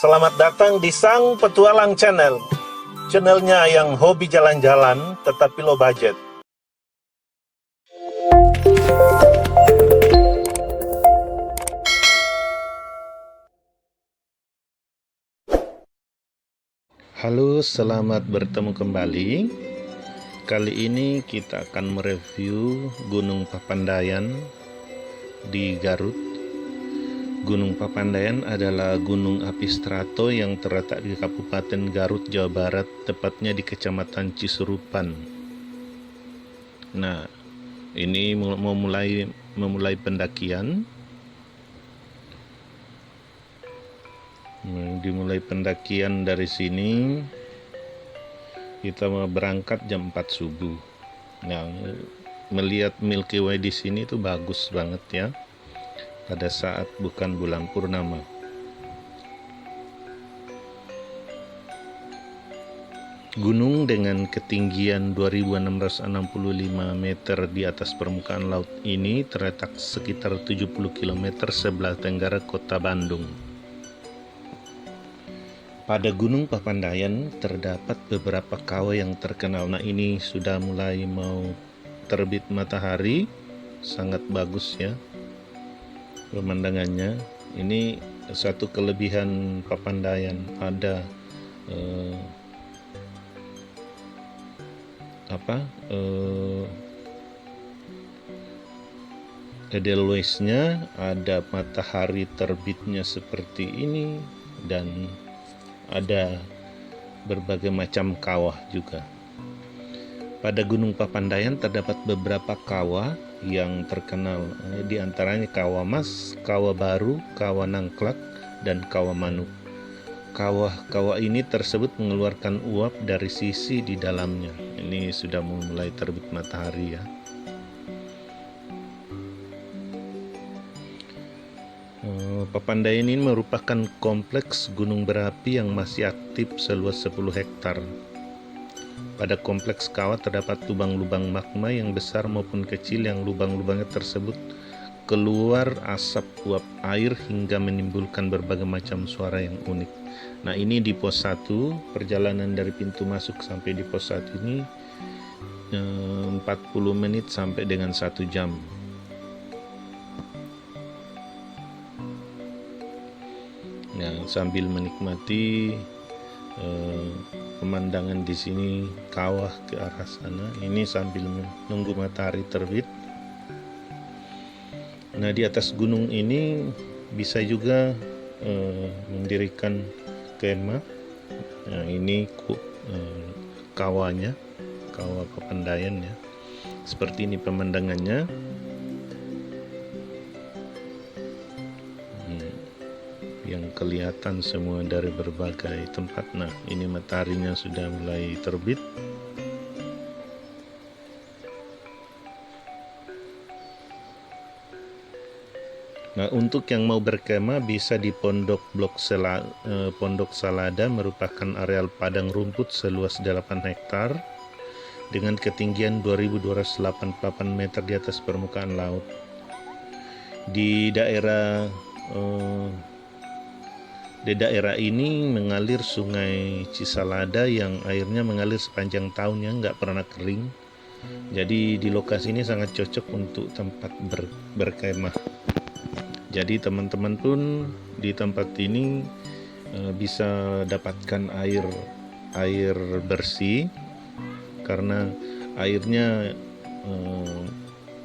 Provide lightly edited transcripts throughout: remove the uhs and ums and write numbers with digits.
Selamat datang di Sang Petualang Channel. Channelnya yang hobi jalan-jalan tetapi low budget. Halo, selamat bertemu kembali. Kali ini kita akan mereview Gunung Papandayan di Garut. Gunung Papandayan adalah gunung api strato yang terletak di Kabupaten Garut, Jawa Barat, tepatnya di Kecamatan Cisurupan. Nah, ini memulai pendakian. Dimulai pendakian dari sini. Kita mau berangkat jam 4 subuh. Nah, melihat Milky Way di sini itu bagus banget ya. Pada saat bukan bulan purnama. Gunung dengan ketinggian 2665 meter di atas permukaan laut ini terletak sekitar 70 km sebelah tenggara kota Bandung. Pada Gunung Papandayan terdapat beberapa kawah yang terkenal. Nah, ini sudah mulai mau terbit matahari, sangat bagus ya pemandangannya. Ini satu kelebihan Papandayan, ada edelweissnya, ada matahari terbitnya seperti ini, dan ada berbagai macam kawah juga. Pada Gunung Papandayan terdapat beberapa kawah yang terkenal, di antaranya Kawah Mas, Kawah Baru, Kawah Nangklak, dan Kawah Manuk. Kawah-kawah ini tersebut mengeluarkan uap dari sisi di dalamnya. Ini sudah mulai terbit matahari ya. Papandayan ini merupakan kompleks gunung berapi yang masih aktif seluas 10 hektar. Pada kompleks kawah terdapat lubang-lubang magma yang besar maupun kecil, yang lubang-lubangnya tersebut keluar asap uap air hingga menimbulkan berbagai macam suara yang unik. Nah, ini di pos 1, perjalanan dari pintu masuk sampai di pos 1 ini 40 menit sampai dengan 1 jam. Nah, sambil menikmati pemandangan di sini, kawah ke arah sana, ini sambil menunggu matahari terbit. Nah, di atas gunung ini bisa juga mendirikan kemah. Nah, ini kawahnya, kawah Papandayan ya. Seperti ini pemandangannya. Yang kelihatan semua dari berbagai tempat. Nah, ini mataharinya sudah mulai terbit. Nah, untuk yang mau berkemah bisa di Pondok Salada, merupakan areal padang rumput seluas 8 hektar dengan ketinggian 2288 meter di atas permukaan laut. Di daerah ini mengalir Sungai Cisalada yang airnya mengalir sepanjang tahunnya, nggak pernah kering. Jadi di lokasi ini sangat cocok untuk tempat berkemah. Jadi teman-teman pun di tempat ini bisa dapatkan air bersih karena airnya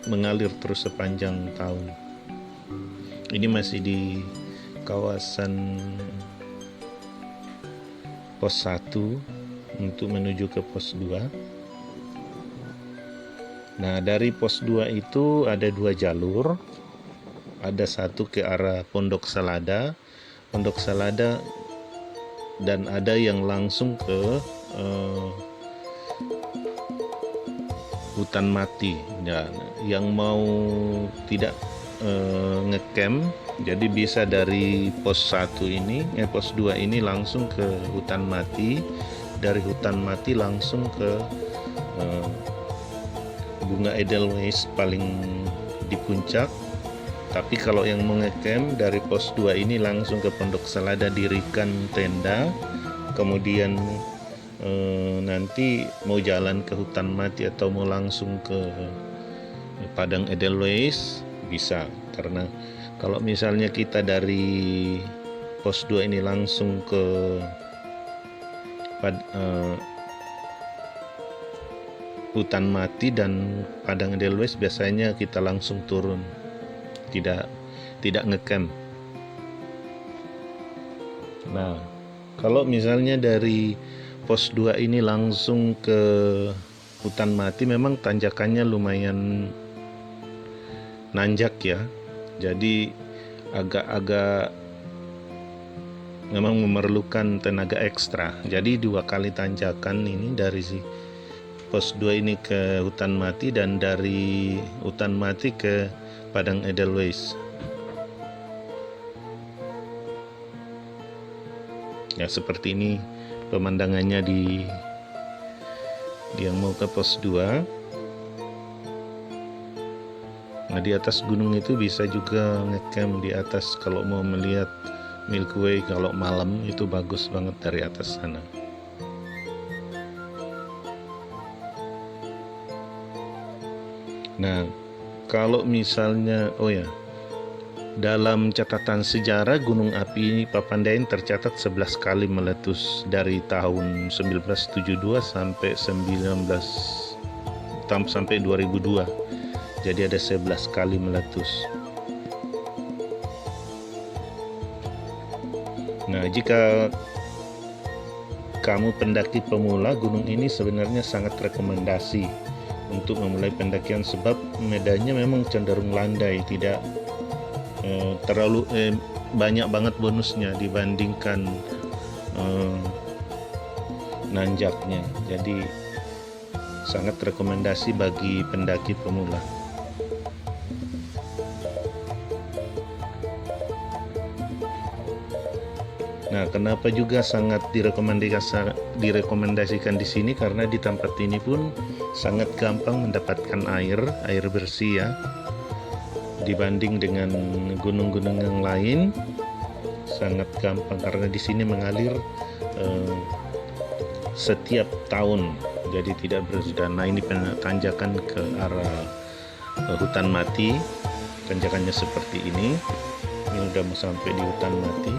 mengalir terus sepanjang tahun. Ini masih di kawasan pos 1 untuk menuju ke pos 2. Nah, dari pos 2 itu ada 2 jalur. Ada satu ke arah Pondok Salada, dan ada yang langsung ke Hutan Mati. Dan yang mau tidak ngecamp, jadi bisa dari pos 1 ini, pos 2 ini langsung ke Hutan Mati. Dari Hutan Mati langsung ke Bunga Edelweiss paling di puncak, Tapi kalau yang mau ngecamp dari pos 2 ini langsung ke Pondok Selada, dirikan tenda, kemudian nanti mau jalan ke Hutan Mati atau mau langsung ke Padang Edelweiss bisa. Karena kalau misalnya kita dari pos 2 ini langsung ke Hutan Mati dan Padang Edelweiss, biasanya kita langsung turun, tidak ngecamp. Nah, kalau misalnya dari pos 2 ini langsung ke Hutan Mati, memang tanjakannya lumayan nanjak ya, jadi agak-agak memang memerlukan tenaga ekstra. Jadi 2 kali tanjakan ini dari pos 2 ini ke Hutan Mati dan dari Hutan Mati ke Padang Edelweiss. Ya, seperti ini pemandangannya di yang mau ke pos 2. Nah, di atas gunung itu bisa juga ngecamp di atas kalau mau melihat Milky Way kalau malam, itu bagus banget dari atas sana. Nah, kalau misalnya dalam catatan sejarah Gunung Api Papandayan tercatat 11 kali meletus dari tahun 1972 sampai 2002. Jadi ada 11 kali meletus. Nah, jika kamu pendaki pemula, gunung ini sebenarnya sangat rekomendasi untuk memulai pendakian sebab medannya memang cenderung landai, tidak terlalu banyak banget bonusnya dibandingkan nanjaknya. Jadi sangat rekomendasi bagi pendaki pemula. Nah, kenapa juga sangat direkomendasikan di sini, karena di tempat ini pun sangat gampang mendapatkan air bersih ya. Dibanding dengan gunung-gunung yang lain, sangat gampang karena di sini mengalir setiap tahun, jadi tidak berjeda. Nah, ini tanjakan ke arah Hutan Mati, tanjakannya seperti ini. Ini udah mau sampai di Hutan Mati.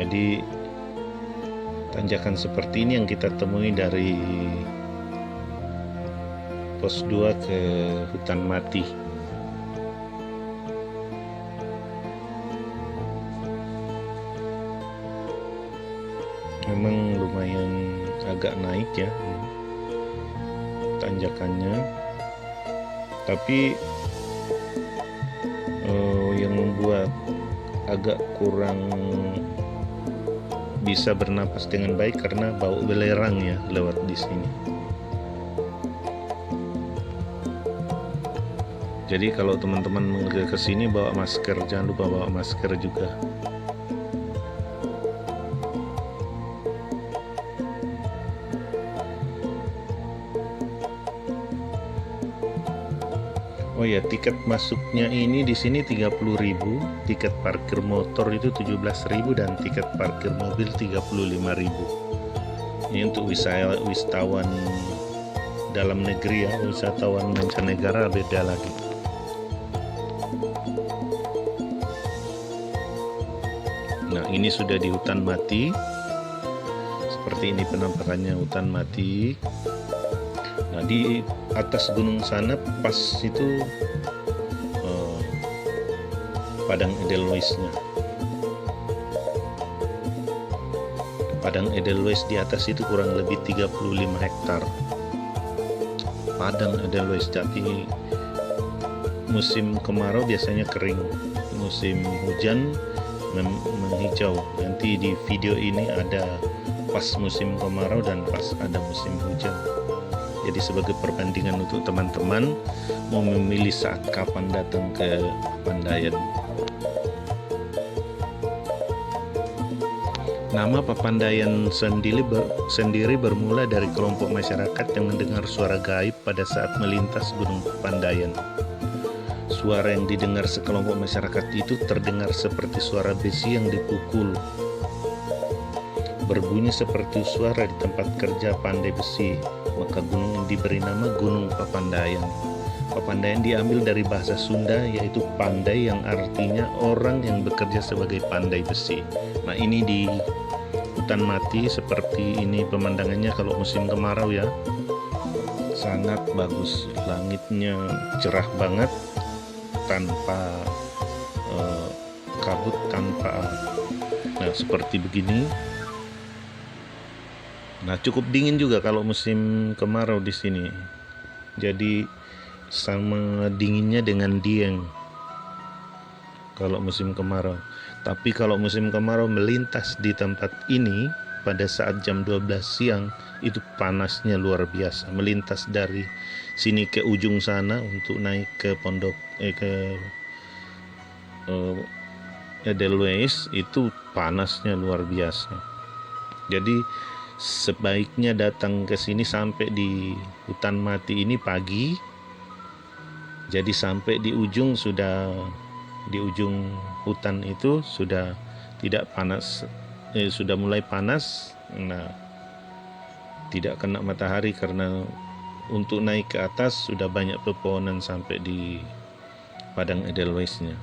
Jadi tanjakan seperti ini yang kita temui dari pos 2 ke Hutan Mati. Memang lumayan agak naik ya tanjakannya, tapi yang membuat agak kurang bisa bernapas dengan baik karena bau belerang ya lewat di sini. Jadi kalau teman-teman ke sini bawa masker, jangan lupa bawa masker juga. Oh ya, tiket masuknya ini di sini 30.000, tiket parkir motor itu 17.000 dan tiket parkir mobil 35.000. Ini untuk wisatawan dalam negeri ya, wisatawan mancanegara beda lagi. Nah, ini sudah di Hutan Mati. Seperti ini penampakannya Hutan Mati. Nah, di atas gunung sana pas itu Padang Edelweiss-nya. Padang Edelweiss di atas itu kurang lebih 35 hektar. Padang Edelweiss, tapi musim kemarau biasanya kering, musim hujan menghijau. Nanti di video ini ada pas musim kemarau dan pas ada musim hujan. Jadi sebagai perbandingan untuk teman-teman mau memilih saat kapan datang ke Papandayan. Nama Papandayan sendiri bermula dari kelompok masyarakat yang mendengar suara gaib pada saat melintas Gunung Papandayan. Suara yang didengar sekelompok masyarakat itu terdengar seperti suara besi yang dipukul. Berbunyi seperti suara di tempat kerja pandai besi, maka gunung diberi nama Gunung Papandayan. Papandayan diambil dari bahasa Sunda, yaitu pandai, yang artinya orang yang bekerja sebagai pandai besi. Nah, ini di hutan mati seperti ini pemandangannya kalau musim kemarau ya. Sangat bagus, langitnya cerah banget, tanpa kabut, nah seperti begini. Nah, cukup dingin juga kalau musim kemarau di sini. Jadi sama dinginnya dengan Dieng kalau musim kemarau. Tapi kalau musim kemarau melintas di tempat ini pada saat jam 12 siang itu panasnya luar biasa. Melintas dari sini ke ujung sana untuk naik ke Edelweiss itu panasnya luar biasa. Jadi sebaiknya datang ke sini sampai di hutan mati ini pagi. Jadi sampai di ujung hutan itu sudah tidak panas, sudah mulai panas. Nah, tidak kena matahari karena untuk naik ke atas sudah banyak pepohonan sampai di padang Edelweiss-nya.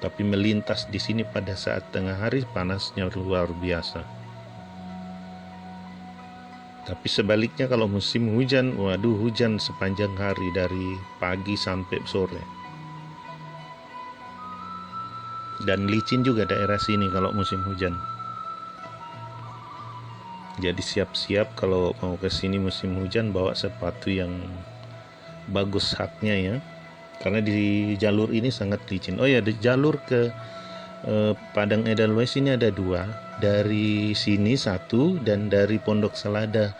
Tapi melintas di sini pada saat tengah hari panasnya luar biasa. Tapi sebaliknya kalau musim hujan, waduh, hujan sepanjang hari dari pagi sampai sore. Dan licin juga daerah sini kalau musim hujan. Jadi siap-siap kalau mau ke sini musim hujan bawa sepatu yang bagus haknya ya. Karena di jalur ini sangat licin. Oh ya, di jalur ke Padang Edelweiss ini ada 2. Dari sini 1 dan dari Pondok Selada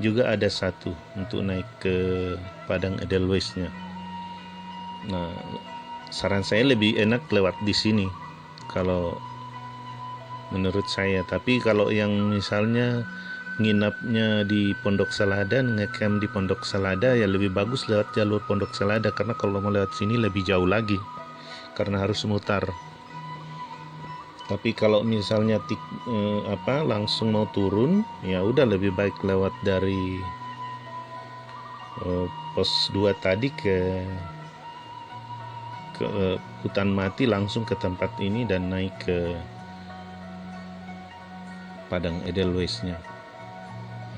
juga ada 1 untuk naik ke Padang Edelweiss-nya. Nah, saran saya lebih enak lewat di sini kalau menurut saya. Tapi kalau yang misalnya nginapnya di Pondok Selada, ngecamp di Pondok Selada, ya lebih bagus lewat jalur Pondok Selada, karena kalau mau lewat sini lebih jauh lagi karena harus mutar. Tapi kalau misalnya langsung mau turun, ya udah lebih baik lewat dari pos 2 tadi ke hutan mati langsung ke tempat ini dan naik ke Padang Edelweiss-nya.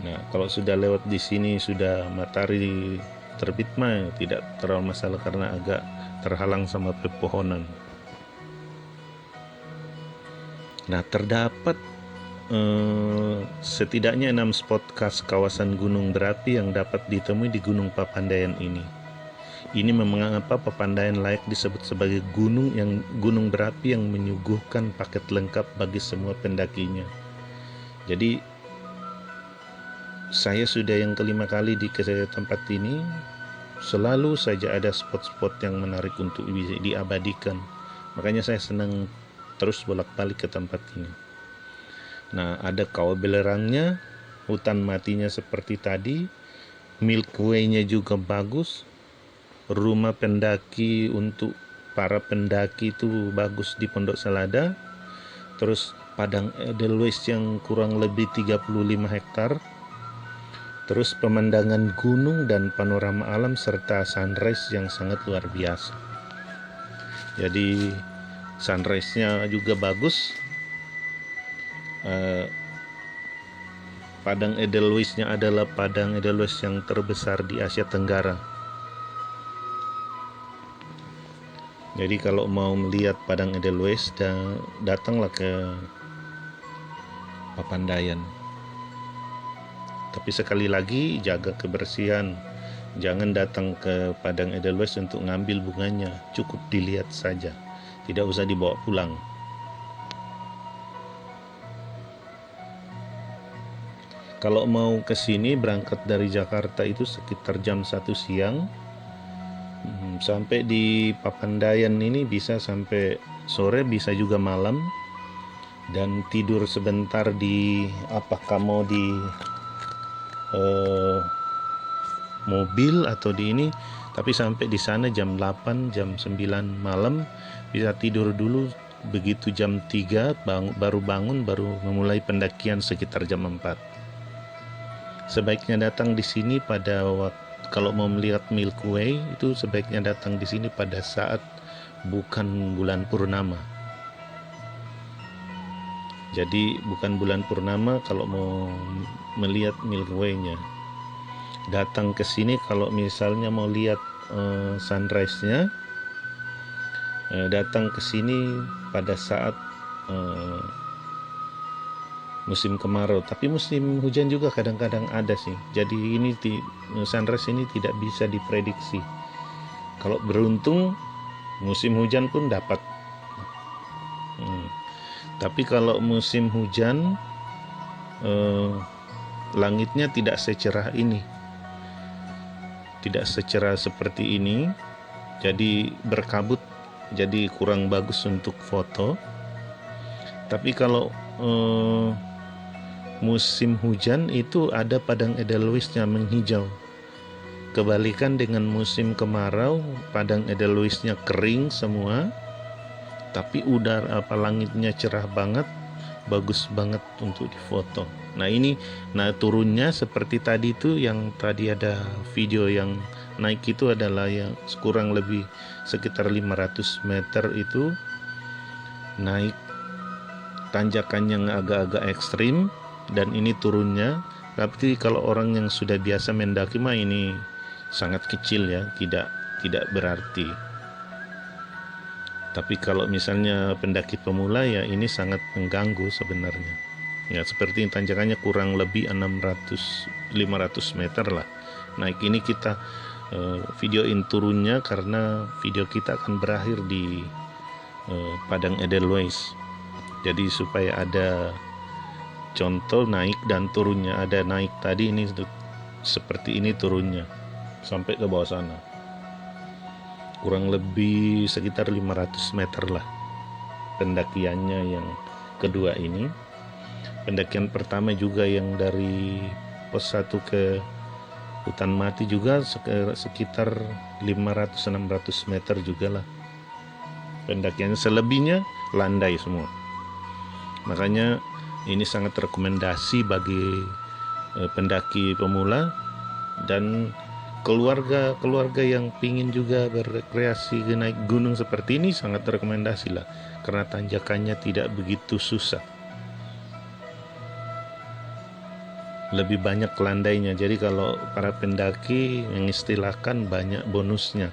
Nah, kalau sudah lewat di sini sudah matahari terbit mah tidak terlalu masalah karena agak terhalang sama pepohonan. Nah, terdapat setidaknya 6 spot khas kawasan gunung berapi yang dapat ditemui di Gunung Papandayan ini. Ini mengapa Papandayan layak disebut sebagai gunung berapi yang menyuguhkan paket lengkap bagi semua pendakinya. Jadi saya sudah yang kelima kali di tempat ini, selalu saja ada spot-spot yang menarik untuk diabadikan. Makanya saya senang terus bolak-balik ke tempat ini. Nah, ada kawah belerangnya, hutan matinya seperti tadi, Milky Way-nya juga bagus, rumah pendaki untuk para pendaki itu bagus di Pondok Selada, terus Padang Edelweiss yang kurang lebih 35 hektar, terus pemandangan gunung dan panorama alam serta sunrise yang sangat luar biasa. Jadi sunrise-nya juga bagus. Padang Edelweiss-nya adalah Padang Edelweiss yang terbesar di Asia Tenggara. Jadi kalau mau melihat Padang Edelweiss, datanglah ke Papandayan. Tapi sekali lagi jaga kebersihan. Jangan datang ke Padang Edelweiss untuk ngambil bunganya, cukup dilihat saja. Tidak usah dibawa pulang. Kalau mau ke sini berangkat dari Jakarta itu sekitar jam 1 siang. Sampai di Papandayan ini bisa sampai sore, bisa juga malam. dan tidur sebentar di mobil atau di ini, tapi sampai di sana jam 8 jam 9 malam bisa tidur dulu, begitu jam 3 baru bangun, baru memulai pendakian sekitar jam 4. Sebaiknya datang di sini pada kalau mau melihat Milky Way itu sebaiknya datang di sini pada saat bukan bulan purnama. Jadi bukan bulan purnama kalau mau melihat Milky Way-nya. Datang ke sini kalau misalnya mau lihat sunrise-nya, datang ke sini pada saat musim kemarau, tapi musim hujan juga kadang-kadang ada sih. Jadi ini sunrise ini tidak bisa diprediksi. Kalau beruntung musim hujan pun dapat. Tapi kalau musim hujan langitnya tidak secerah ini, tidak secerah seperti ini. Jadi berkabut, jadi kurang bagus untuk foto. Tapi kalau musim hujan itu ada padang edelweisnya menghijau. Kebalikan dengan musim kemarau, padang edelweisnya kering semua, tapi langitnya cerah banget, bagus banget untuk difoto. Nah turunnya seperti tadi itu, yang tadi ada video yang naik itu adalah yang kurang lebih sekitar 500 meter itu naik, tanjakan yang agak-agak ekstrim, dan ini turunnya. Tapi kalau orang yang sudah biasa mendaki mah ini sangat kecil ya, tidak berarti. Tapi kalau misalnya pendaki pemula ya ini sangat mengganggu sebenarnya. Ya seperti tanjakannya kurang lebih 500 meter lah. Naik ini kita videoin turunnya karena video kita akan berakhir di padang Edelweiss. Jadi supaya ada contoh naik dan turunnya, ada naik tadi ini seperti ini turunnya sampai ke bawah sana, kurang lebih sekitar 500 meter lah pendakiannya. Yang kedua ini, pendakian pertama juga yang dari pos 1 ke hutan mati juga sekitar 500-600 meter juga lah pendakiannya, selebihnya landai semua. Makanya ini sangat rekomendasi bagi pendaki pemula dan keluarga yang pingin juga berrekreasi naik gunung seperti ini, sangat rekomendasi lah karena tanjakannya tidak begitu susah, lebih banyak landainya. Jadi kalau para pendaki mengistilahkan banyak bonusnya.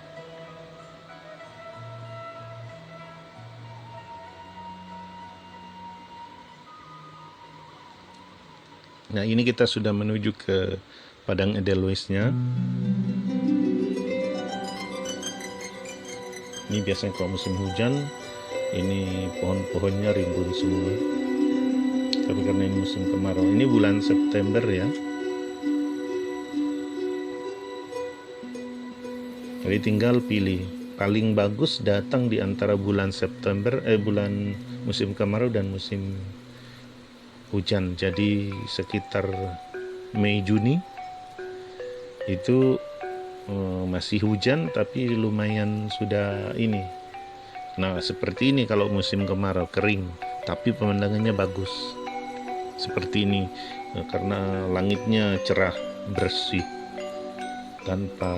Nah ini kita sudah menuju ke padang Edelweiss-nya. Ini biasanya kalau musim hujan ini pohon-pohonnya rimbun semua. Tapi karena ini musim kemarau, ini bulan September ya. Jadi tinggal pilih. Paling bagus datang di antara bulan bulan musim kemarau dan musim hujan. Jadi sekitar Mei Juni itu masih hujan tapi lumayan sudah ini. Nah seperti ini kalau musim kemarau kering tapi pemandangannya bagus seperti ini karena langitnya cerah bersih tanpa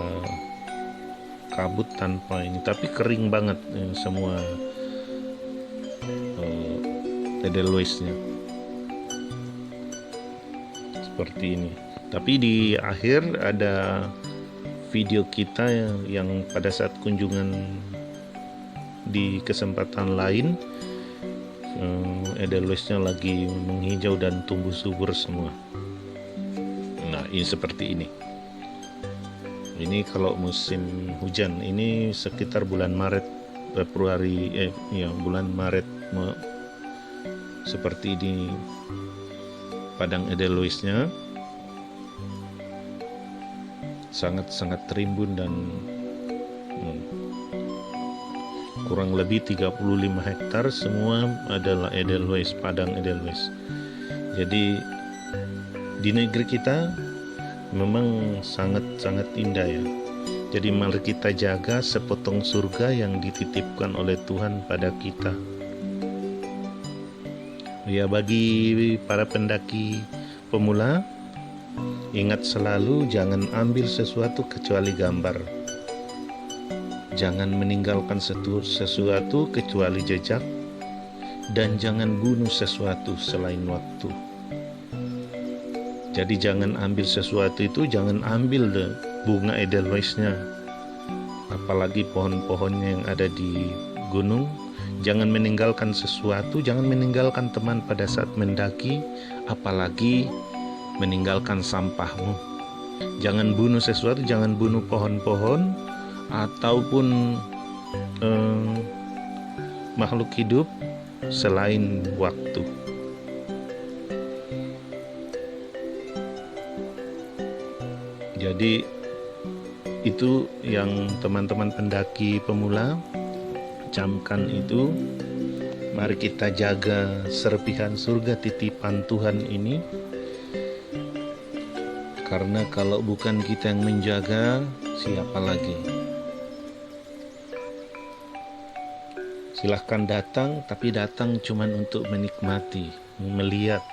kabut, tanpa ini, tapi kering banget semua Edelweiss-nya seperti ini. Tapi di akhir ada video kita yang pada saat kunjungan di kesempatan lain, Edelweiss-nya lagi menghijau dan tumbuh subur semua. Nah ini seperti ini. Ini kalau musim hujan, ini sekitar bulan Maret, Februari, bulan Maret seperti ini padang Edelweiss-nya sangat-sangat terimbun dan kurang lebih 35 hektar, semua adalah edelweiss, padang edelweiss. Jadi di negeri kita memang sangat-sangat indah ya. Jadi mari kita jaga sepotong surga yang dititipkan oleh Tuhan pada kita. Ya, bagi para pendaki pemula, ingat selalu jangan ambil sesuatu kecuali gambar. Jangan meninggalkan sesuatu kecuali jejak, dan jangan bunuh sesuatu selain waktu. Jadi jangan ambil sesuatu itu, jangan ambil bunga edelweissnya, apalagi pohon-pohonnya yang ada di gunung. Jangan meninggalkan sesuatu, jangan meninggalkan teman pada saat mendaki, apalagi meninggalkan sampahmu. Jangan bunuh sesuatu, jangan bunuh pohon-pohon ataupun makhluk hidup selain waktu. Jadi itu yang teman-teman pendaki pemula camkan itu. Mari kita jaga serpihan surga titipan Tuhan ini, karena kalau bukan kita yang menjaga, siapa lagi? Silahkan datang, tapi datang cuman untuk menikmati, melihat.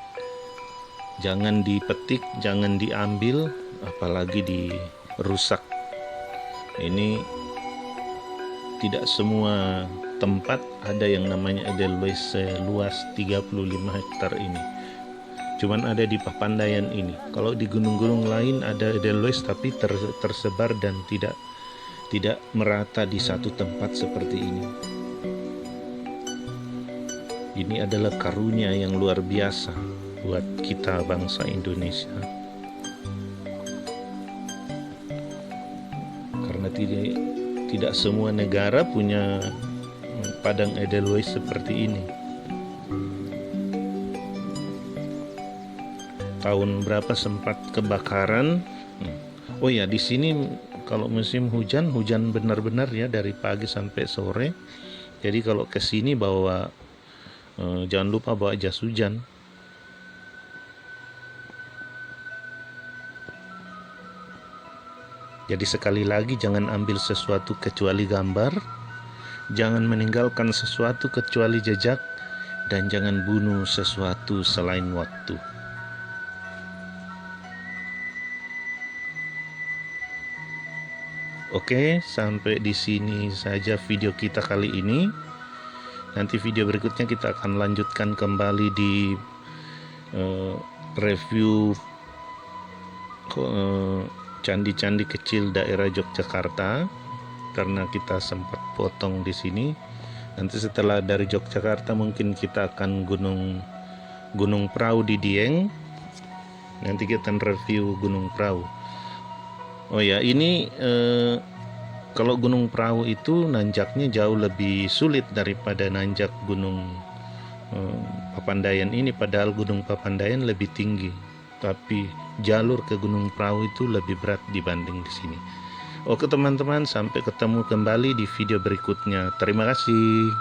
Jangan dipetik, jangan diambil, apalagi dirusak. Ini tidak semua tempat ada yang namanya edelweiss seluas 35 hektar ini. Cuman ada di Papandayan ini. Kalau di gunung-gunung lain ada edelweiss tapi tersebar dan tidak merata di satu tempat seperti ini. Ini adalah karunia yang luar biasa buat kita bangsa Indonesia. Karena tidak semua negara punya padang edelweiss seperti ini. Tahun berapa sempat kebakaran. Oh ya, di sini kalau musim hujan benar-benar ya, dari pagi sampai sore. Jadi kalau ke sini jangan lupa bawa jas hujan. Jadi sekali lagi, jangan ambil sesuatu kecuali gambar, jangan meninggalkan sesuatu kecuali jejak, dan jangan bunuh sesuatu selain waktu. Oke, sampai di sini saja video kita kali ini. Nanti video berikutnya kita akan lanjutkan kembali di review candi-candi kecil daerah Yogyakarta, karena kita sempat potong di sini. Nanti setelah dari Yogyakarta mungkin kita akan Gunung Prau di Dieng. Nanti kita review Gunung Prau. Oh ya, ini kalau Gunung Prau itu nanjaknya jauh lebih sulit daripada nanjak Gunung Papandayan ini, padahal Gunung Papandayan lebih tinggi, tapi jalur ke Gunung Prau itu lebih berat dibanding di sini. Oke teman-teman, sampai ketemu kembali di video berikutnya. Terima kasih.